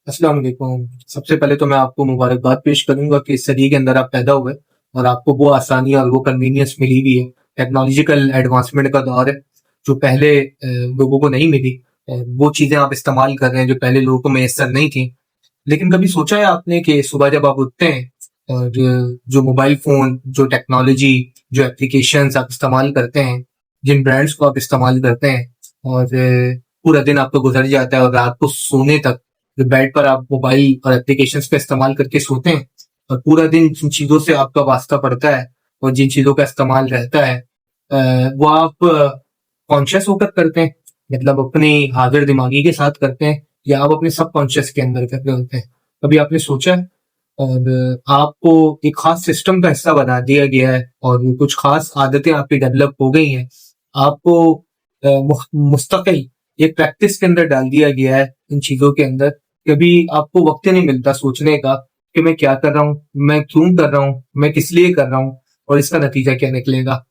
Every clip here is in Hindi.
अस्सलाम वालेकुम। सबसे पहले तो मैं आपको मुबारकबाद पेश करूंगा कि इस सदी के अंदर आप पैदा हुए और आपको वो आसानी और वो कन्वीनियंस मिली हुई है। टेक्नोलॉजिकल एडवांसमेंट का दौर है जो पहले लोगों को नहीं मिली। वो चीजें आप इस्तेमाल कर रहे हैं जो पहले लोगों को मैसर नहीं थी। लेकिन कभी सोचा है आपने कि सुबह जब आप उठते हैं और जो मोबाइल फोन, जो टेक्नोलॉजी, जो एप्लीकेशंस आप इस्तेमाल करते हैं, जिन ब्रांड्स को आप इस्तेमाल करते हैं और पूरा दिन आपका गुजर जाता है और रात को सोने तक जो बेड पर आप मोबाइल और एप्लीकेशंस का इस्तेमाल करके सोते हैं और पूरा दिन जिन चीजों से आपका वास्ता पड़ता है और जिन चीजों का इस्तेमाल रहता है वो आप कॉन्शियस होकर करते हैं, मतलब अपनी हाजिर दिमागी के साथ करते हैं, या आप अपने सब कॉन्शियस के अंदर कर रहे होते हैं। कभी आपने सोचा है? और आपको एक खास सिस्टम का हिस्सा बना दिया गया है और वो कुछ खास आदतें आपकी डेवलप हो गई हैं। आपको मुस्तकिल एक प्रैक्टिस के अंदर डाल दिया गया है इन चीजों के अंदर। कभी आपको वक्त ही नहीं मिलता सोचने का कि मैं क्या कर रहा हूँ, मैं क्यों कर रहा हूँ, मैं किस लिए कर रहा हूँ और इसका नतीजा क्या निकलेगा।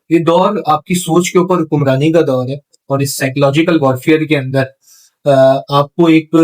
ये दौर आपकी सोच के ऊपर हुक्मरानी का दौर है और इस साइकोलॉजिकल वॉरफेयर के अंदर आपको एक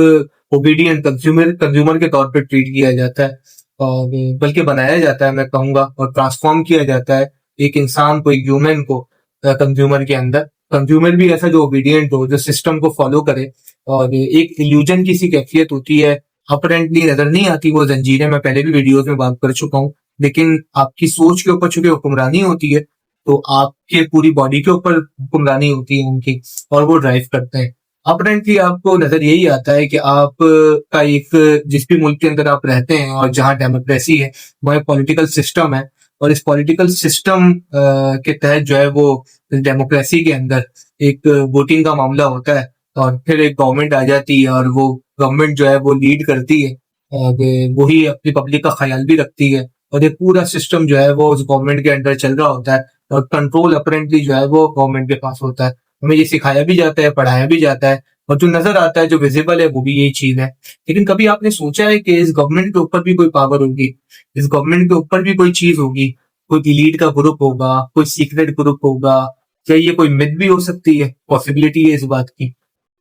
ओबीडियंट कंज्यूमर कंज्यूमर के तौर पे ट्रीट किया जाता है और बल्कि बनाया जाता है, मैं कहूंगा, और ट्रांसफॉर्म किया जाता है एक इंसान को, एक ह्यूमन को कंज्यूमर के अंदर। कंज्यूमर भी ऐसा जो ओबीडियंट हो, जो सिस्टम को फॉलो करे, और एक इल्यूजन की सी कैफियत होती है। अपरेंटली नजर नहीं आती वो जंजीरें, मैं पहले भी वीडियोस में बात कर चुका हूँ, लेकिन आपकी सोच के ऊपर चूंकि हुक्मरानी होती है तो आपके पूरी बॉडी के ऊपर हुक्मरानी होती है उनकी, और वो ड्राइव करते हैं। अपरेंटली आपको नजर यही आता है कि आप का एक, जिस भी मुल्क के अंदर आप रहते हैं और जहां डेमोक्रेसी है, वह एक पॉलिटिकल सिस्टम है, और इस पॉलिटिकल सिस्टम के तहत जो है वो डेमोक्रेसी के अंदर एक वोटिंग का मामला होता है और फिर एक गवर्नमेंट आ जाती है और वो गवर्नमेंट जो है वो लीड करती है और वही अपनी पब्लिक का ख्याल भी रखती है, और ये पूरा सिस्टम जो है वो उस गवर्नमेंट के अंदर चल रहा होता है और कंट्रोल अपरेंटली जो है वो गवर्नमेंट के पास होता है। हमें ये सिखाया भी जाता है, पढ़ाया भी जाता है, और जो नजर आता है, जो विजिबल है, वो भी यही चीज है। लेकिन कभी आपने सोचा है कि इस गवर्नमेंट के ऊपर भी कोई पावर होगी, इस गवर्नमेंट के ऊपर भी कोई चीज होगी, कोई इलीट का ग्रुप होगा, कोई सीक्रेट ग्रुप होगा? क्या ये कोई मिथ भी हो सकती है? पॉसिबिलिटी है इस बात की।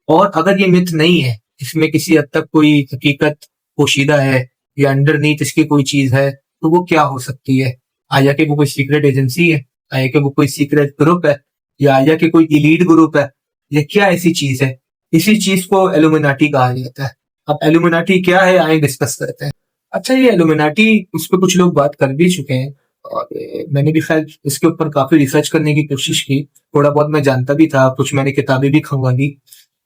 और अगर ये मिथ नहीं है, इसमें किसी हद तक कोई हकीकत पोशीदा है या अंडरनीथ इसकी कोई चीज है, तो वो क्या हो सकती है? आया कि वो कोई सीक्रेट एजेंसी है, आया कि वो कोई सीक्रेट ग्रुप है, या आया कि कोई इलीट ग्रुप है, या क्या ऐसी चीज है? इसी चीज को एलुमिनाटी कहा जाता है। अब एलुमिनाटी क्या है, आए डिस्कस करते हैं। अच्छा, ये एलुमिनाटी, उस पर कुछ लोग बात कर भी चुके हैं और मैंने भी खैर इसके ऊपर काफी रिसर्च करने की कोशिश की। थोड़ा बहुत मैं जानता भी था, कुछ मैंने किताबें भी खंगवा ली।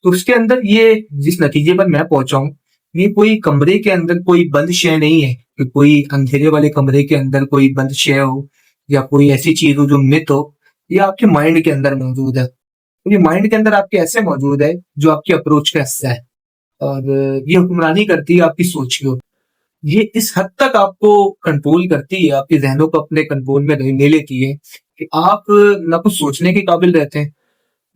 तो उसके अंदर ये जिस नतीजे पर मैं पहुंचा हूँ, ये कोई कमरे के अंदर कोई बंद शय नहीं है कि कोई अंधेरे वाले कमरे के अंदर कोई बंद शय हो या कोई ऐसी चीज हो जो मिथ हो। ये आपके माइंड के अंदर मौजूद है। तो ये माइंड के अंदर आपके ऐसे मौजूद है जो आपकी अप्रोच का हिस्सा है, और ये हुक्मरानी करती है आपकी सोच की। ये इस हद तक आपको कंट्रोल करती है, आपके जहनों को अपने कंट्रोल में ले लेती है कि आप ना कुछ सोचने के काबिल रहते हैं,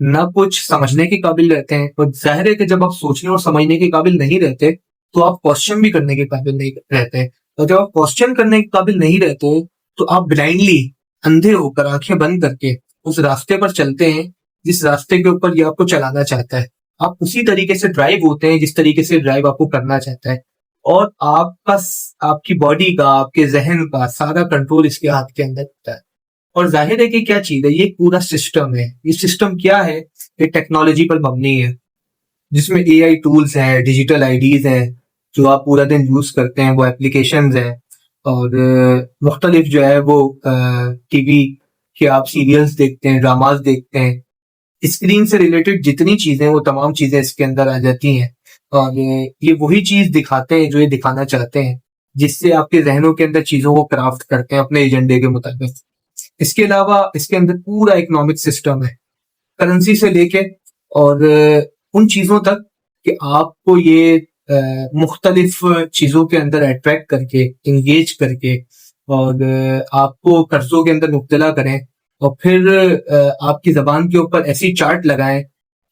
ना कुछ समझने के काबिल रहते हैं। और जाहिर है कि जब आप सोचने और समझने के काबिल नहीं रहते तो आप क्वेश्चन भी करने के काबिल नहीं रहते। और जब आप क्वेश्चन करने के काबिल नहीं रहते तो आप ब्लाइंडली, अंधे होकर, आंखें बंद करके उस रास्ते पर चलते हैं जिस रास्ते के ऊपर ये आपको चलाना चाहता है। आप उसी तरीके से ड्राइव होते हैं जिस तरीके से ड्राइव आपको करना चाहता है, और आपका, आपकी बॉडी का, आपके जहन का सारा कंट्रोल इसके हाथ के अंदर होता है। और जाहिर है कि क्या चीज है, ये पूरा सिस्टम है। ये सिस्टम क्या है? ये टेक्नोलॉजी पर मबनी है, जिसमें एआई टूल्स हैं, डिजिटल आईडीज हैं जो आप पूरा दिन यूज करते हैं, वो एप्लीकेशंस हैं, और मुख्तलिफ जो है वो टीवी के आप सीरियल्स देखते हैं, ड्रामाज देखते हैं, स्क्रीन से रिलेटेड जितनी चीजें, वो तमाम चीजें इसके अंदर आ जाती हैं। और ये वही चीज दिखाते हैं जो ये दिखाना चाहते हैं, जिससे आपके जहनों के अंदर चीजों को क्राफ्ट करते हैं अपने एजेंडे के मुताबिक। इसके अलावा इसके अंदर पूरा इकोनॉमिक सिस्टम है, करेंसी से लेके और उन चीजों तक कि आपको ये मुख्तलिफ चीजों के अंदर अट्रैक्ट करके, इंगेज करके, और आपको कर्जों के अंदर मुब्तला करें, और फिर आपकी जबान के ऊपर ऐसी चार्ट लगाएं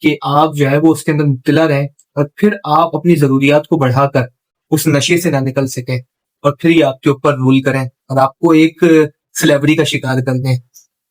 कि आप जो है वो उसके अंदर मुब्तला रहें, और फिर आप अपनी जरूरियात को बढ़ाकर उस नशे से ना निकल सकें, और फिर ये आपके ऊपर रूल करें और आपको एक स्लेवरी का शिकार कर दें।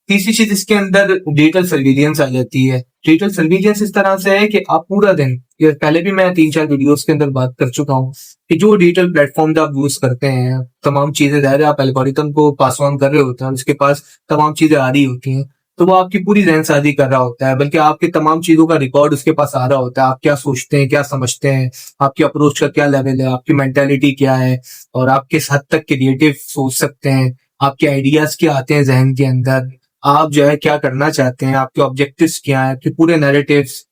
तीसरी चीज इसके अंदर डिजिटल सर्विलियंस आ जाती है डिजिटल सर्विलेंस इस तरह से है कि आप पूरा दिन, ये पहले भी मैं 3-4 वीडियोस के अंदर बात कर चुका हूँ कि जो डिजिटल प्लेटफॉर्म आप यूज करते हैं, तमाम चीजें ज़ाहिर है आप एल्गोरिथम को पास ऑन कर रहे होते हैं, उसके पास तमाम चीजें आ रही होती हैं, तो वो आपकी पूरी जहनसाजी कर रहा होता है, बल्कि आपकी तमाम चीजों का रिकॉर्ड उसके पास आ रहा होता है। आप क्या सोचते हैं, क्या समझते हैं, आपकी अप्रोच का क्या लेवल है, आपकी मेंटेलिटी क्या है, और आप किस हद तक क्रिएटिव सोच सकते हैं, आपके आइडियाज क्या आते हैं जहन के अंदर, आप जो है क्या करना चाहते हैं, आपके ऑब्जेक्टिव्स क्या हैं, आपके पूरे नैरेटिव्स,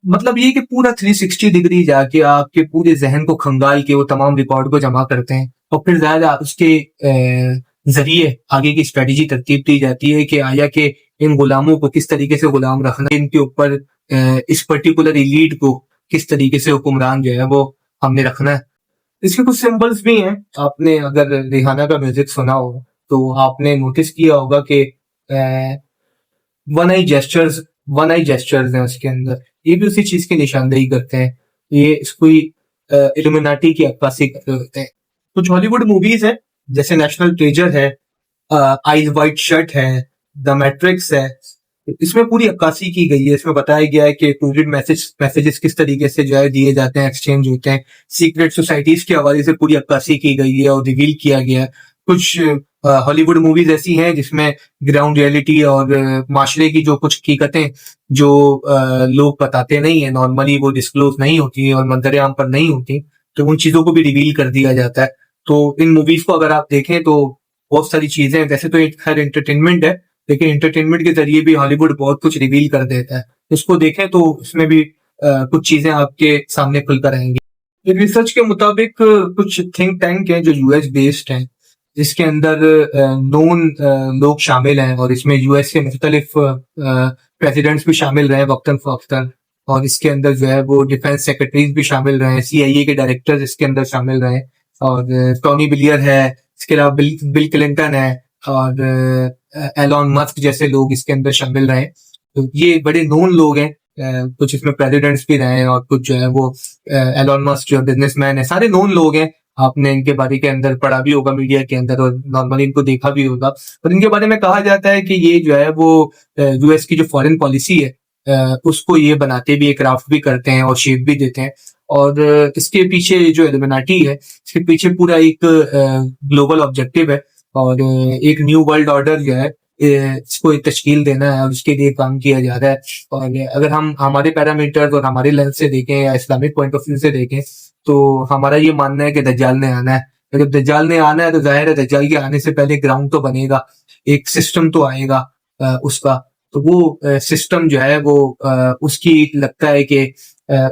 मतलब ये कि पूरा 360 डिग्री जाके आपके पूरे जहन को खंगाल के वो तमाम रिकॉर्ड को जमा करते हैं, और फिर ज्यादा उसके जरिए आगे की स्ट्रेटेजी तरतीब दी जाती है कि आया कि इन गुलामों को किस तरीके से गुलाम रखना है, इनके ऊपर इस पर्टिकुलर इलीट को किस तरीके से हुक्मरान जो है वो हमने रखना है। इसके कुछ सिंबल्स भी हैं। आपने अगर रिहाना का म्यूजिक सुना हो तो आपने नोटिस किया होगा कि वन आई जेस्चर्स, वन आई जेस्चर्स हैं उसके अंदर, ये भी उसी चीज की निशानदेही करते हैं। ये इसको इल्यूमिनाटी की अक्कासी कर रहे होते हैं। कुछ हॉलीवुड मूवीज है जैसे नेशनल ट्रेजर है, आइज वाइट शर्ट है, द मैट्रिक्स है, इसमें पूरी अक्कासी की गई है। इसमें बताया गया है कि कोविड मैसेजेस किस तरीके से जो है दिए जाते हैं, एक्सचेंज होते हैं। सीक्रेट सोसाइटीज के हवाले से पूरी अक्कासी की गई है और रिवील किया गया है। कुछ हॉलीवुड मूवीज ऐसी हैं जिसमें ग्राउंड रियलिटी और माशरे की जो कुछ हकीकतें जो लोग बताते नहीं है, नॉर्मली वो डिस्क्लोज नहीं होती और मंजर आम पर नहीं होती, तो उन चीजों को भी रिवील कर दिया जाता है। तो इन मूवीज को अगर आप देखें तो बहुत सारी चीजें, वैसे तो एक खैर एंटरटेनमेंट है, लेकिन एंटरटेनमेंट के जरिए भी हॉलीवुड बहुत कुछ रिवील कर देता है। इसको देखें तो इसमें भी कुछ चीजें आपके सामने खुलकर आएंगी। रिसर्च के मुताबिक कुछ थिंक टैंक हैं जो यूएस बेस्ड हैं, जिसके अंदर नोन लोग शामिल हैं, और इसमें यूएस के मुख्तलिफ प्रेसिडेंट्स भी शामिल रहे वक्तन फवक्तन, और इसके अंदर जो है वो डिफेंस सेक्रेटरीज भी शामिल रहे, सीआईए के डायरेक्टर्स इसके अंदर शामिल रहे, और टोनी ब्लेयर है, इसके अलावा बिल क्लिंटन है, और एलॉन मस्क जैसे लोग इसके अंदर शामिल रहे। तो ये बड़े नोन लोग हैं। कुछ इसमें प्रेसिडेंट्स भी रहे और कुछ जो है वो एलॉन मस्क जो बिजनेसमैन है, सारे नोन लोग हैं। आपने इनके बारे के अंदर पढ़ा भी होगा मीडिया के अंदर, और नॉर्मली इनको देखा भी होगा। और इनके बारे में कहा जाता है कि ये जो है वो यूएस की जो फॉरेन पॉलिसी है उसको ये बनाते भी, क्राफ्ट भी करते हैं और शेप भी देते हैं। और इसके पीछे जो इल्यूमिनाटी है, इसके पीछे पूरा एक ग्लोबल ऑब्जेक्टिव है, और एक न्यू वर्ल्ड ऑर्डर जो है इसको एक तश्कील देना है, और उसके लिए काम किया जा रहा है। और अगर हम हमारे पैरामीटर्स और हमारे लेंस से देखें या इस्लामिक पॉइंट ऑफ व्यू से देखें तो हमारा ये मानना है कि दज्जाल ने आना है। तो जब दज्जाल ने आना है तो जाहिर है दज्जाल के आने से पहले ग्राउंड तो बनेगा, एक सिस्टम तो आएगा उसका। तो वो सिस्टम जो है वो उसकी लगता है कि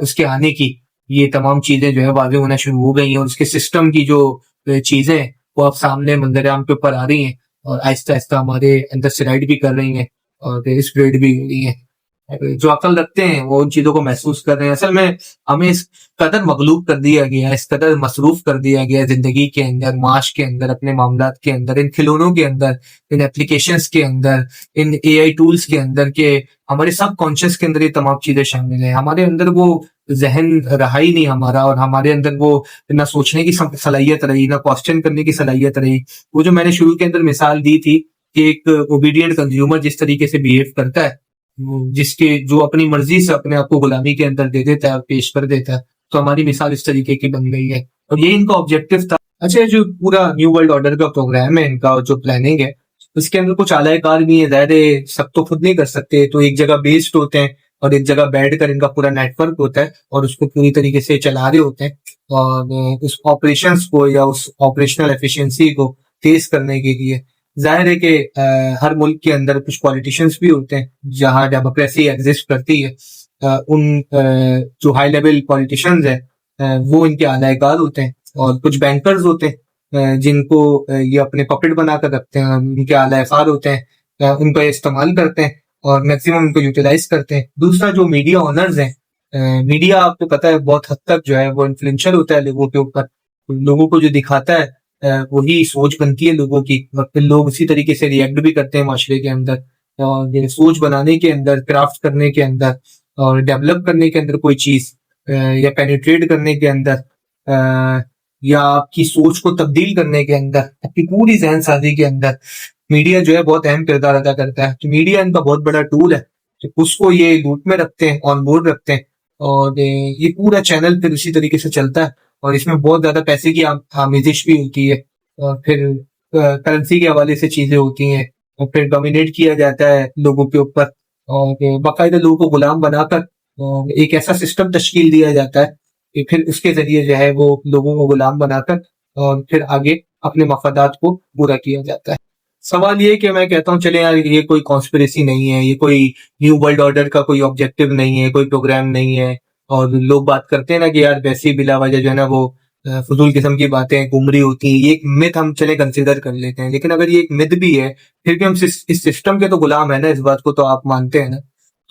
उसके आने की ये तमाम चीजें जो है वाज़ेह होना शुरू हो गई हैं, और उसके सिस्टम की जो चीजें हैं वो अब सामने मंजर आम के ऊपर आ रही हैं, और आहिस्ता आहिस्ता हमारे अंदर स्लाइड भी कर रही हैं और स्प्रेड भी हो रही हैं। जो अकल रखते हैं वो उन चीजों को महसूस कर रहे हैं। असल में हमें इस कदर मगलूब कर दिया गया है, इस कदर मसरूफ कर दिया गया है जिंदगी के अंदर, माश के अंदर, अपने मामलात के अंदर, इन खिलौनों के अंदर, इन एप्लीकेशंस के अंदर, इन एआई टूल्स के अंदर, के हमारे सब कॉन्शियस के अंदर ये तमाम चीजें शामिल हैं। हमारे अंदर वो जहन रहा ही नहीं हमारा, और हमारे अंदर वो ना सोचने की सलाहियत रही, ना क्वेश्चन करने की सलाहियत रही। वो जो मैंने शुरू के अंदर मिसाल दी थी कि एक ओबीडियंट कंज्यूमर जिस तरीके से बिहेव करता है, जिसके जो अपनी मर्जी से अपने आप को गुलामी के अंदर दे देता है और पेश कर देता है, तो हमारी मिसाल इस तरीके की बन गई है, और ये इनका ऑब्जेक्टिव था। अच्छा, ये जो पूरा न्यू वर्ल्ड ऑर्डर का प्रोग्राम है इनका, और जो प्लानिंग है उसके अंदर कुछ आलाकार भी है। ज़ाहिर सब तो खुद नहीं कर सकते, तो एक जगह बेस्ड होते हैं और एक जगह बैठ कर इनका पूरा नेटवर्क होता है और उसको पूरी तरीके से चला रहे होते हैं, और उस ऑपरेशंस को या उस ऑपरेशनल एफिशिएंसी को तेज करने के लिए जाहिर है कि हर मुल्क के अंदर कुछ पॉलिटिशियंस भी होते हैं जहां डेमोक्रेसी एग्जिस्ट करती है। उन जो हाई लेवल पॉलिटिशियंस हैं वो इनके आलाकार होते हैं, और कुछ बैंकर्स होते हैं जिनको ये अपने पॉकेट बनाकर रखते हैं, उनके आलाकार होते हैं, उनको इस्तेमाल करते हैं और मैक्सिमम उनको यूटिलाइज करते हैं। दूसरा जो मीडिया ओनर्स हैं, मीडिया आपको पता है बहुत हद तक जो है वो इन्फ्लुएंशियल होता है लोगों के ऊपर। लोगों को जो दिखाता है वही सोच बनती है लोगों की, और फिर लोग उसी तरीके से रिएक्ट भी करते हैं माशरे के अंदर। और ये सोच बनाने के अंदर, क्राफ्ट करने के अंदर और डेवलप करने के अंदर कोई चीज, या पेनिट्रेट करने के अंदर, या आपकी सोच को तब्दील करने के अंदर, आपकी पूरी जहन साजी के अंदर मीडिया जो है बहुत अहम किरदार अदा करता है। तो मीडिया इनका बहुत बड़ा टूल है तो उसको ये लूप में रखते हैं, ऑन बोर्ड रखते हैं, और ये पूरा चैनल फिर उसी तरीके से चलता है। और इसमें बहुत ज्यादा पैसे की आमेजिश भी होती है, और फिर करेंसी के हवाले से चीजें होती हैं, और फिर डोमिनेट किया जाता है लोगों के ऊपर, और बाकायदा लोगों को गुलाम बनाकर एक ऐसा सिस्टम तश्कील दिया जाता है कि फिर उसके जरिए जो है वो लोगों को गुलाम बनाकर और फिर आगे अपने मफादात को पूरा किया जाता है। सवाल ये कि मैं कहता हूँ चले यार, ये कोई कॉन्स्पिरेसी नहीं है, ये कोई न्यू वर्ल्ड ऑर्डर का कोई ऑब्जेक्टिव नहीं है, कोई प्रोग्राम नहीं है। और लोग बात करते हैं ना कि यार वैसे ही बिला वजह जो है ना वो फजूल किस्म की बातें घूम रही होती हैं, ये एक मिथ हम चले कंसिडर कर लेते हैं। लेकिन अगर ये एक मिथ भी है, फिर भी हम इस सिस्टम के तो गुलाम है ना, इस बात को तो आप मानते हैं ना।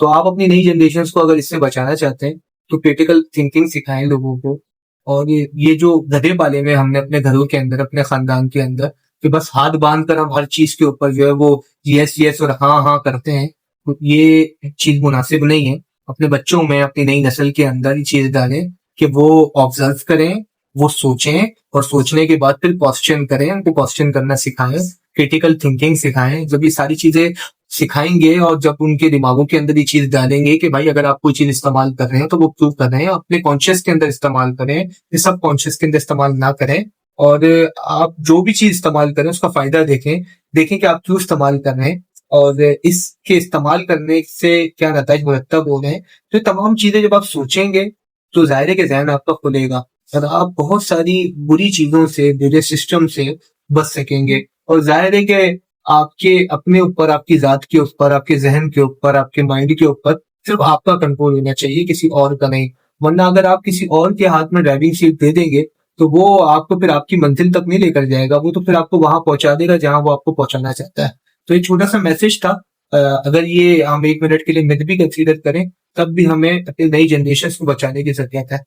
तो आप अपनी नई जनरेशन को अगर इससे बचाना चाहते हैं तो क्रिटिकल थिंकिंग सिखाएं लोगों को। और ये जो गधे पाले हुए हमने अपने घरों के अंदर, अपने खानदान के अंदर, कि बस हाथ बांध कर हम हर चीज के ऊपर जो है वो यस यस और हाँ हाँ करते हैं, तो ये चीज मुनासिब नहीं है। अपने बच्चों में, अपनी नई नस्ल के अंदर ये चीज डालें कि वो ऑब्जर्व करें, वो सोचें, और सोचने के बाद फिर क्वेश्चन करें, उनको क्वेश्चन करना सिखाएं, क्रिटिकल थिंकिंग सिखाएं। जब ये सारी चीजें सिखाएंगे और जब उनके दिमागों के अंदर ये चीज डालेंगे कि भाई अगर आप कोई चीज इस्तेमाल कर रहे हैं तो वो प्रूव कर रहे हैं, अपने कॉन्शियस के अंदर इस्तेमाल करें, ये सब कॉन्शियस के अंदर इस्तेमाल ना करें। और आप जो भी चीज इस्तेमाल करें उसका फायदा देखें, देखें कि आप क्यों इस्तेमाल कर रहे हैं और इसके इस्तेमाल करने से क्या नतीजे मुरतब हो रहे हैं। तो तमाम चीजें जब आप सोचेंगे तो जाहिर है कि ज़हन आपका खुलेगा और आप बहुत सारी बुरी चीजों से, बुरे सिस्टम से बच सकेंगे। और जाहिर है कि आपके अपने ऊपर, आपकी जात के ऊपर, आपके जहन के ऊपर, आपके माइंड के ऊपर सिर्फ आपका कंट्रोल होना चाहिए, किसी और का नहीं। वरना अगर आप किसी और के हाथ में ड्राइविंग सीट दे देंगे तो वो आपको फिर आपकी मंजिल तक नहीं लेकर जाएगा, वो तो फिर आपको वहां पहुंचा देगा जहां वो आपको पहुंचाना चाहता है। तो ये छोटा सा मैसेज था। अगर ये हम 1 मिनट के लिए मिथ भी कंसीडर करें तब भी हमें अपनी नई जनरेशन को बचाने की जरूरत है।